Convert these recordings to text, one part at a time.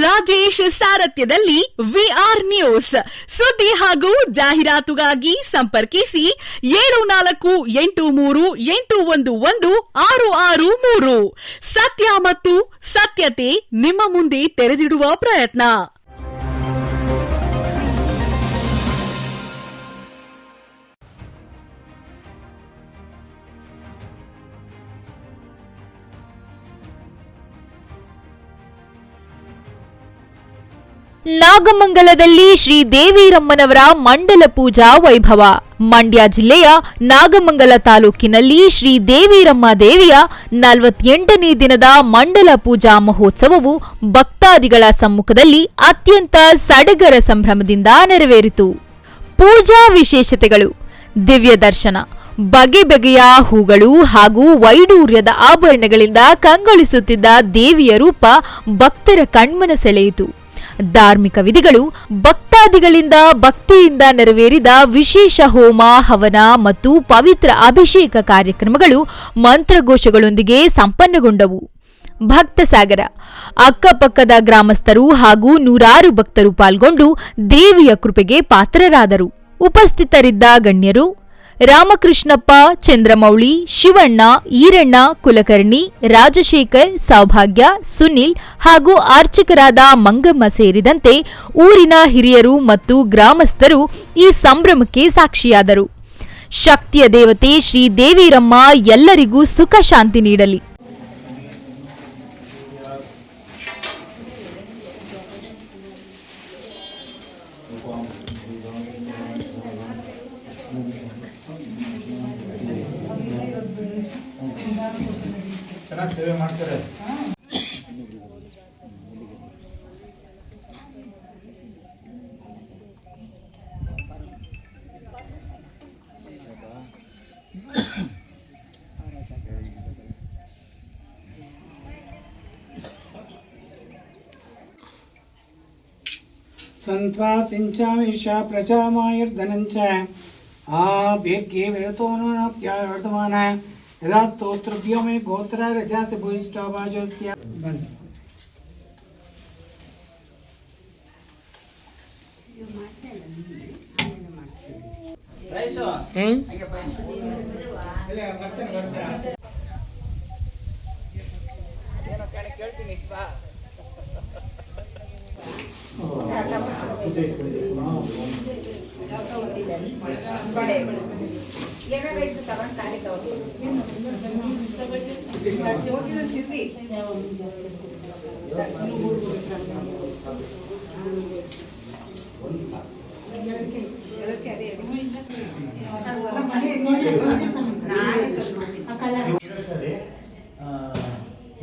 Rajesh ಸಾರಥ್ಯದಲ್ಲಿ VR news ಸುದ್ದಿ ಹಾಗೂ ಜಾಹೀರಾತುಗಾಗಿ ಸಂಪರ್ಕಿಸಿ 7483811663. ಸತ್ಯ ಮತ್ತು ಸತ್ಯತೆ ನಿಮ್ಮ ಮುಂದೆ ತೆರೆದಿಡುವ ಪ್ರಯತ್ನ. ನಾಗಮಂಗಲದಲ್ಲಿ ಶ್ರೀ ದೇವಿರಮ್ಮನವರ ಮಂಡಲ ಪೂಜಾ ವೈಭವ. ಮಂಡ್ಯ ಜಿಲ್ಲೆಯ ನಾಗಮಂಗಲ ತಾಲೂಕಿನಲ್ಲಿ ಶ್ರೀ ದೇವಿರಮ್ಮ ದೇವಿಯ 48ನೇ ದಿನದ ಮಂಡಲ ಪೂಜಾ ಮಹೋತ್ಸವವು ಭಕ್ತಾದಿಗಳ ಸಮ್ಮುಖದಲ್ಲಿ ಅತ್ಯಂತ ಸಡಗರ ಸಂಭ್ರಮದಿಂದ ನೆರವೇರಿತು. ಪೂಜಾ ವಿಶೇಷತೆಗಳು: ದಿವ್ಯ ದರ್ಶನ, ಬಗೆ ಬಗೆಯ ಹೂಗಳು ಹಾಗೂ ವೈಡೂರ್ಯದ ಆಭರಣಗಳಿಂದ ಕಂಗೊಳಿಸುತ್ತಿದ್ದ ದೇವಿಯ ರೂಪ ಭಕ್ತರ ಕಣ್ಮನ ಸೆಳೆಯಿತು. ಧಾರ್ಮಿಕ ವಿಧಿಗಳು: ಭಕ್ತಾದಿಗಳಿಂದ ಭಕ್ತಿಯಿಂದ ನೆರವೇರಿದ ವಿಶೇಷ ಹೋಮ, ಹವನ ಮತ್ತು ಪವಿತ್ರ ಅಭಿಷೇಕ ಕಾರ್ಯಕ್ರಮಗಳು ಮಂತ್ರಘೋಷಗಳೊಂದಿಗೆ ಸಂಪನ್ನಗೊಂಡವು. ಭಕ್ತ ಸಾಗರ: ಅಕ್ಕಪಕ್ಕದ ಗ್ರಾಮಸ್ಥರು ಹಾಗೂ ನೂರಾರು ಭಕ್ತರು ಪಾಲ್ಗೊಂಡು ದೇವಿಯ ಕೃಪೆಗೆ ಪಾತ್ರರಾದರು. ಉಪಸ್ಥಿತರಿದ್ದ ಗಣ್ಯರು: ರಾಮಕೃಷ್ಣಪ್ಪ, ಚಂದ್ರಮೌಳಿ, ಶಿವಣ್ಣ, ಈರಣ್ಣ, ಕುಲಕರ್ಣಿ, ರಾಜಶೇಖರ್, ಸೌಭಾಗ್ಯ, ಸುನಿಲ್ ಹಾಗೂ ಅರ್ಚಕರಾದ ಮಂಗಮ್ಮ ಸೇರಿದಂತೆ ಊರಿನ ಹಿರಿಯರು ಮತ್ತು ಗ್ರಾಮಸ್ಥರು ಈ ಸಂಭ್ರಮಕ್ಕೆ ಸಾಕ್ಷಿಯಾದರು. ಶಕ್ತಿಯ ದೇವತೆ ಶ್ರೀ ದೇವಿರಮ್ಮ ಎಲ್ಲರಿಗೂ ಸುಖ ಶಾಂತಿ ನೀಡಲಿ. ಚೆನ್ನಾಗಿ ಸೇವೆ ಮಾಡ್ತಾರೆ. ಸಂತ್ವಾ ಸಿಂಚಾಮಿಷ ಪ್ರಜಾಮಾಯುರ್ಧನಂಚ ಆಭ್ಯಕ್ಕೆ ವಿರತೋನಪ್ಯಾವರ್ತಮಾನ ಯದಾ ಸ್ತೋತ್ರಭ್ಯೋ ಮೇ ಗೋತ್ರ ರಜಾಸಿ ಭೂಯಿಷ್ಠಾವಾಜಸ್ಯ.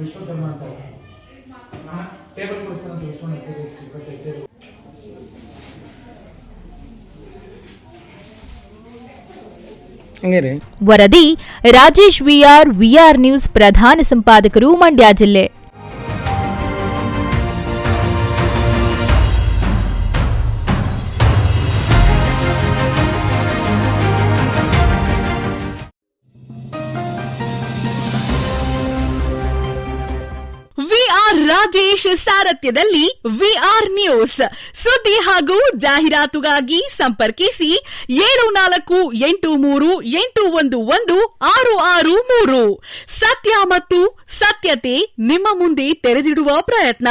ವಿಶ್ವಕರ್ಮ ಅಂತ ಟೇಬಲ್ ಕೊಡಿಸ್ತಾರಂತ ವರದಿ ರಾಜೇಶ್ ವಿಆರ್ ನ್ಯೂಸ್, ಪ್ರಧಾನ ಸಂಪಾದಕರು, ಮಂಡ್ಯ ಜಿಲ್ಲೆ. ರಾಜೇಶ್ ಸಾರಥ್ಯದಲ್ಲಿ ವಿಆರ್ ನ್ಯೂಸ್ ಸುದ್ದಿ ಹಾಗೂ ಜಾಹೀರಾತುಗಾಗಿ ಸಂಪರ್ಕಿಸಿ 7483811663. ಸತ್ಯ ಮತ್ತು ಸತ್ಯತೆ ನಿಮ್ಮ ಮುಂದೆ ತೆರೆದಿಡುವ ಪ್ರಯತ್ನ.